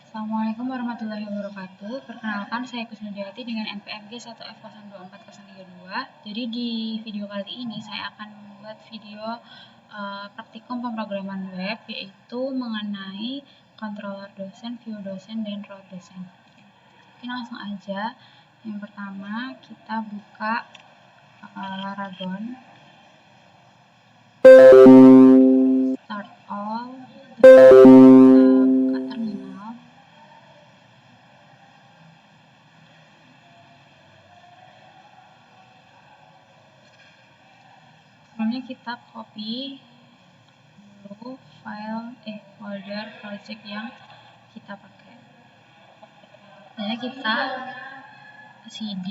Assalamualaikum warahmatullahi wabarakatuh. Perkenalkan, saya Kusnudiati dengan NPMG 1F024032. Jadi di video kali ini saya akan membuat video praktikum pemrograman web, yaitu mengenai controller dosen, view dosen, dan root dosen. Oke, langsung aja. Yang pertama kita buka Laragon, start all, buka terminal. Sebelumnya kita copy dulu folder project yang kita pakai. Jadi kita cd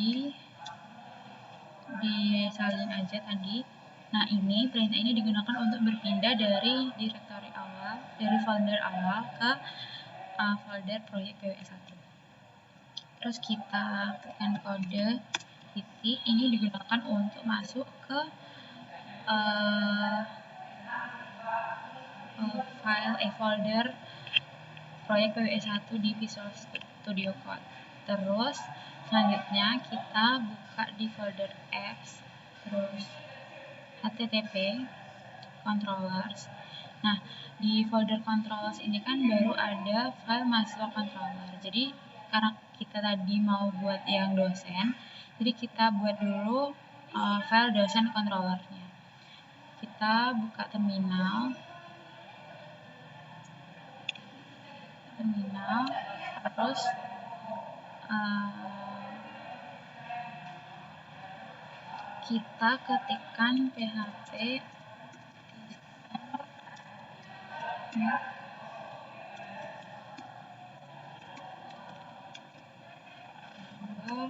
disalin aja tadi. Nah, perintah ini digunakan untuk berpindah dari direktori awal, dari folder awal ke folder proyek PWS1. Terus kita tekan kode titik, ini digunakan untuk masuk ke folder proyek PWS1 di Visual Studio Code. Terus selanjutnya kita buka di folder apps, terus http controllers. Nah, di folder controllers ini kan baru ada file mahasiswa controller. Jadi karena kita tadi mau buat yang dosen, jadi kita buat dulu file dosen controllernya. Kita buka terminal, terus kita ketikkan php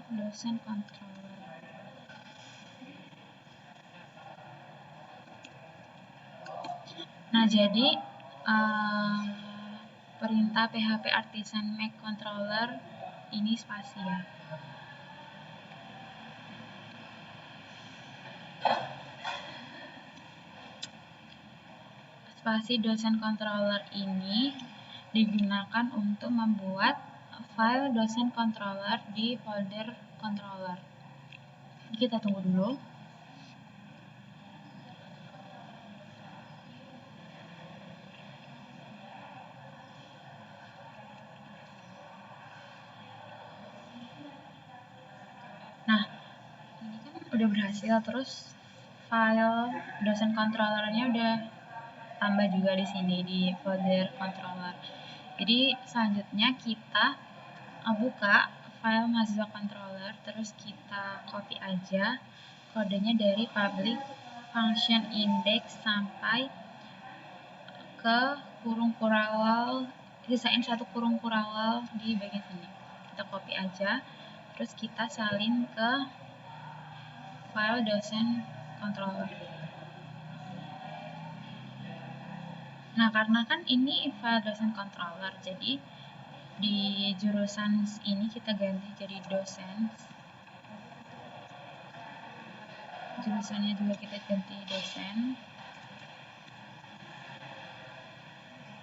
dosen controller. Nah, jadi perintah php artisan make controller ini spasi ya. Spasi dosen controller ini digunakan untuk membuat file dosen controller di folder controller. Kita tunggu dulu. Nah, ini kan udah berhasil, terus file dosen controllernya udah tambah juga di sini di folder controller. Jadi selanjutnya kita buka file mahasiswa controller, terus kita copy aja kodenya dari public function index sampai ke kurung kurawal, sisain satu kurung kurawal di bagian sini. Kita copy aja, terus kita salin ke file dosen controller. Nah, karena kan ini file dosen controller, jadi di jurusan ini kita ganti jadi dosen. Jurusannya juga kita ganti dosen.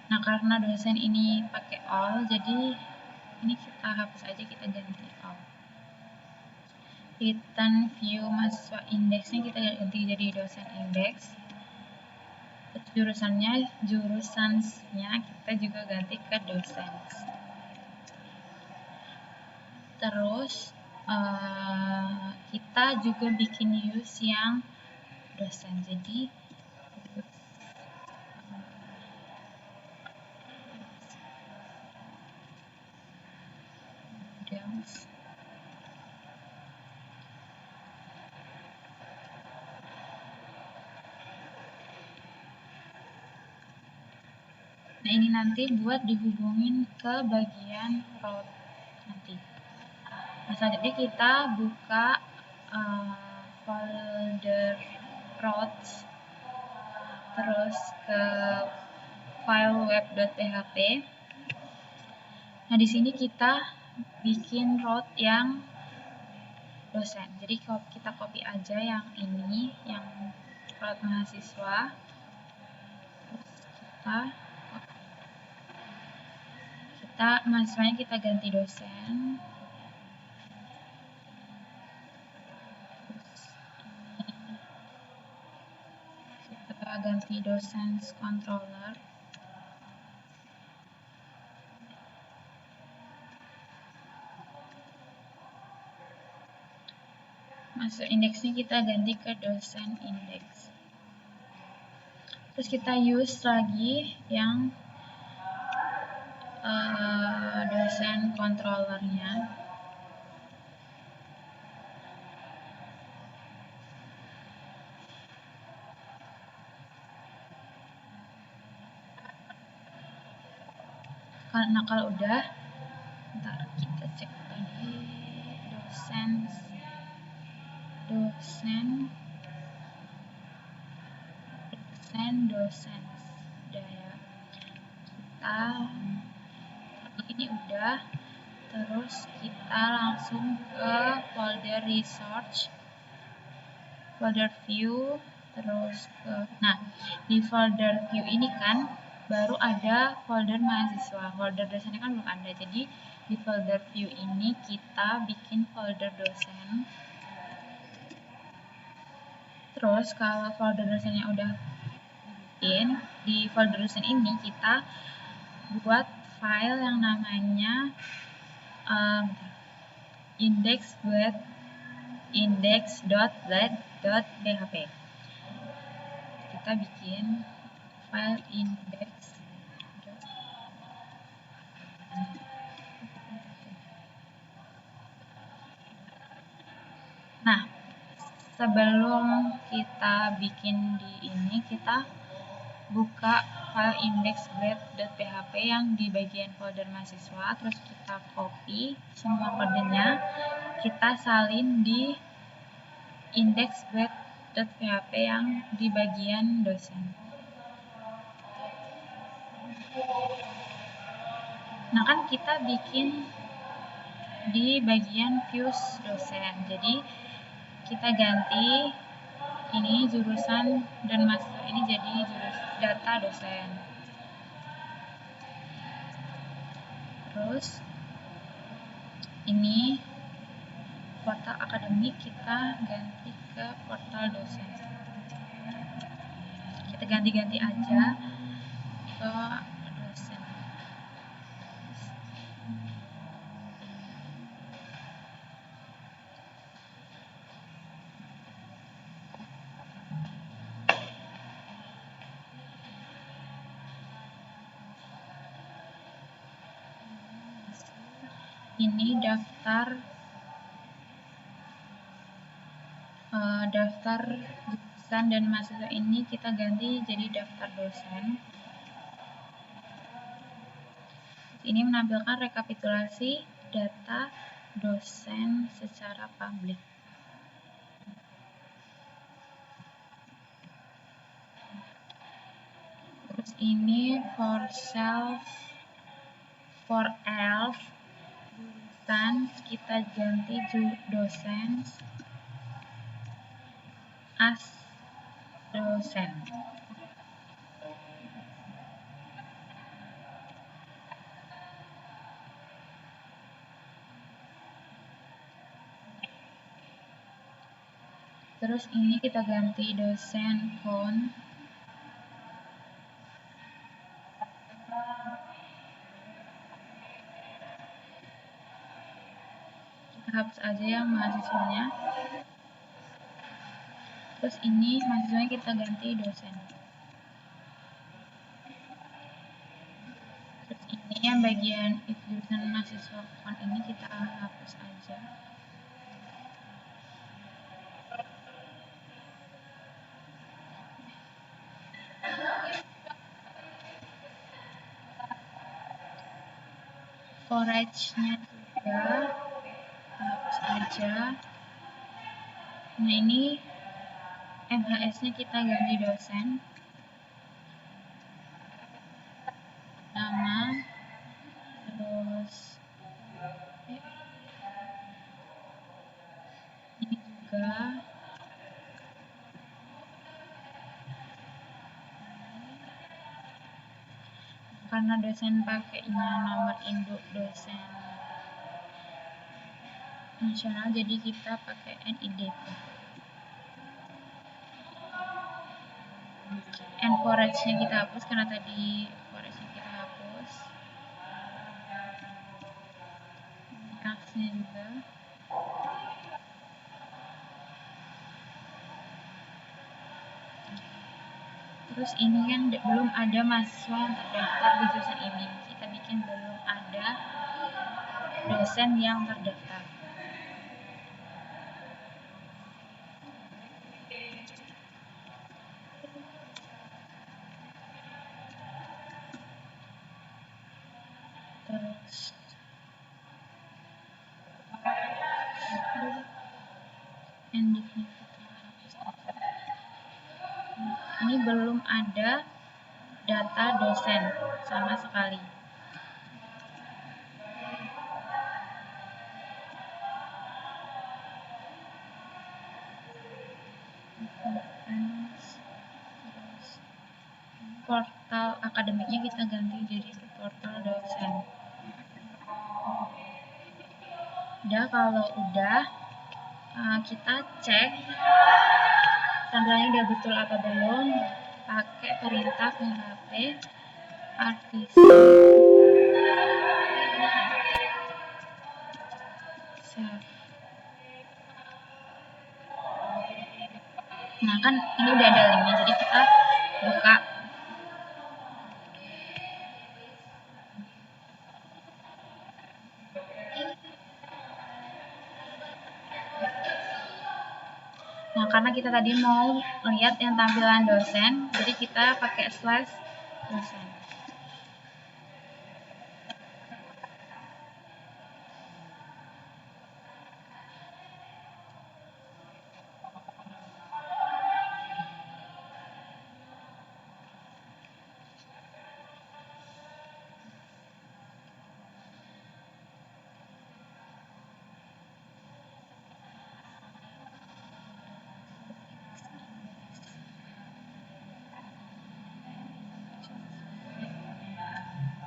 Nah, karena dosen ini pakai all, jadi ini kita hapus aja, kita ganti all. Return view mahasiswa indexnya kita ganti jadi dosen index. Jurusannya kita juga ganti ke dosen. Terus kita juga bikin use yang dosen. Jadi nah, ini nanti buat dihubungin ke bagian root nanti. Nah, selanjutnya kita buka folder routes, terus ke file web.php. Nah, di sini kita bikin route yang dosen. Jadi kita copy aja yang ini, yang route mahasiswa. Terus kita mahasiswanya kita ganti dosen. Kita ganti dosen controller. Masuk indeksnya kita ganti ke dosen indeks. Terus kita use lagi yang dosen controllernya. Nah kalau udah, ntar kita cek lagi dosen udah ya. Ini udah. Terus kita langsung ke folder research, folder view, terus di folder view ini kan baru ada folder mahasiswa, folder dosennya kan belum ada. Jadi di folder view ini kita bikin folder dosen. Terus kalau folder dosennya udah bikin, di folder dosen ini kita buat file yang namanya index.let.php. Kita bikin file index. Nah, sebelum kita bikin di ini, kita buka file index.php yang di bagian folder mahasiswa, terus kita copy semua kodenya, kita salin di index.php yang di bagian dosen. Nah kan kita bikin di bagian views dosen, jadi kita ganti ini jurusan dan mahasiswa ini jadi data dosen. Terus ini portal akademik kita ganti ke portal dosen. Kita ganti-ganti aja ke dosen. Ini daftar jurusan dan mahasiswa ini kita ganti jadi daftar dosen. Ini menampilkan rekapitulasi data dosen secara publik. Terus ini for else jurusan kita ganti dosen as dosen. Terus ini kita ganti dosen phone. Kita hapus aja yang mahasiswanya. Terus ini mahasiswanya kita ganti dosen. Terus ini yang bagian if jurusan mahasiswa phone ini kita hapus aja. Storage-nya juga hapus aja. Nah ini MHS-nya kita ganti dosen. Nama, terus ini juga kan karena dosen pakainya nomor induk dosen nasional, jadi kita pakai NIDP. And forage-nya kita hapus karena tadi forage-nya kita hapus. X-nya juga. Terus ini kan belum ada mahasiswa yang terdaftar di jurusan ini. Kita bikin belum ada dosen yang terdaftar. Terus endingnya kita hapus aja. Ini belum ada data dosen sama sekali. Portal akademiknya kita ganti jadi portal dosen. Udah, kalau udah kita cek tampilannya udah betul apa belum, pakai perintah php artisan save. Nah kan ini udah ada linknya, jadi kita buka. Nah karena kita tadi mau lihat yang tampilan dosen, jadi kita pakai slash dosen.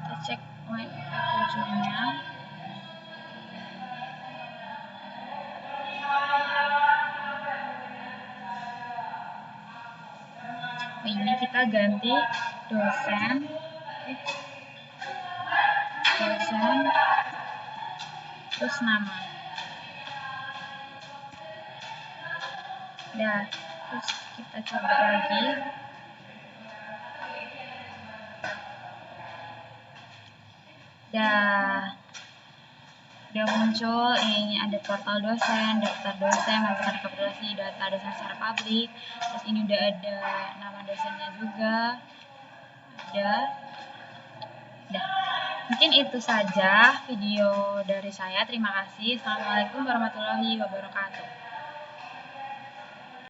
Kita cek line 7-nya. Ini kita ganti dosen terus nama. Dah, terus kita coba lagi. Udah muncul, ini ada portal dosen, daftar dosen, melakukan rekapitulasi data dosen secara publik. Terus ini udah ada nama dosennya juga. Udah. Mungkin itu saja video dari saya. Terima kasih. Assalamualaikum warahmatullahi wabarakatuh.